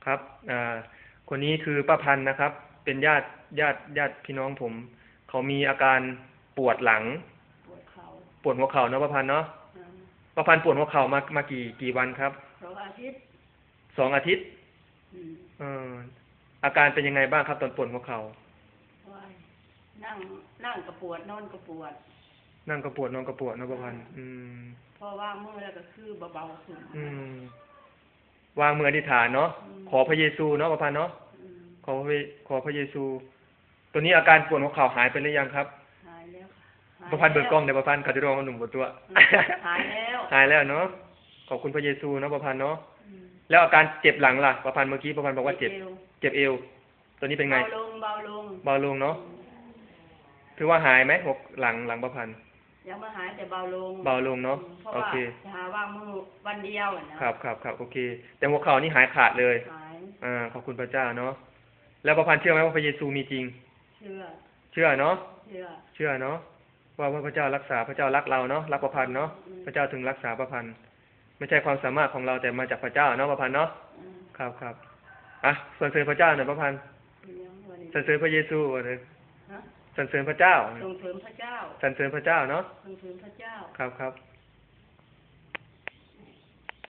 ครับคนนี้คือป้าพันธ์นะครับ เป็นญาติพี่น้องผม เขามีอาการปวดหลังปวดเข่าปวดหัวเข่าเนาะป้าพันธ์เนาะอ่าป้าพันธ์ปวดหัวเข่ามากี่วันครับ2 อาทิตย์2 อาทิตย์อืมเอออาการเป็นยังไงบ้างครับตอนปวดหัวเข่าว่ายนั่งนั่งกระปวดนอนกระปวดนั่งก็ปวดนอนก็ปวดเนาะป้าพันธ์พอว่างมือแล้วก็คือเบาๆขึ้นวางมืออธิษฐานเนาะขอพระเยซูเนาะป้าพันธ์เนาะอืมขอพระเยซู ตัวนี้อาการปวดหัวเข่าหายไปหรือยังครับหายแล้วค่ะประพันธ์เบิกกล้องเดี๋ยวประพันธ์เขาจะร้องหนุ่มบนตัวหายแล้ว หายแล้วเนาะขอบคุณพระเยซูเนาะประพันธ์เนาะอืมแล้วอาการเจ็บหลังล่ะประพันธ์เมื่อกี้ประพันธ์บอกว่าเจ็บเอวตัวนี้เป็นไงเบาลงเบาลงเบาลงเนาะถือว่าหายไหมหลังประพันธ์ยังไม่หายแต่เบาลงเนาะโอเคจะหาว่างมือวันเดียวครับโอเคแต่หัวเข่านี่หายขาดเลยหายขอบคุณพระเจ้าเนาะแล้วประพันธ์เชื่อไหมว่าพระเยซูมีจริงเชื่อเนาะเชื่อเนาะว่าพระเจ้ารักษาพระเจ้ารักเราเนาะรักประพันธ์เนาะพระเจ้าถึงรักษาประพันธ์ไม่ใช่ความสามารถของเราแต่มาจากพระเจ้าเนาะประพันธ์เนาะครับสรรเสริญพระเจ้าหน่อยประพันธ์สรรเสริญพระเยซูเลยสรรเสริญพระเจ้าส่งเสริมพระเจ้าสรรเสริญพระเจ้าเนาะส่งเสริมพระเจ้าครับ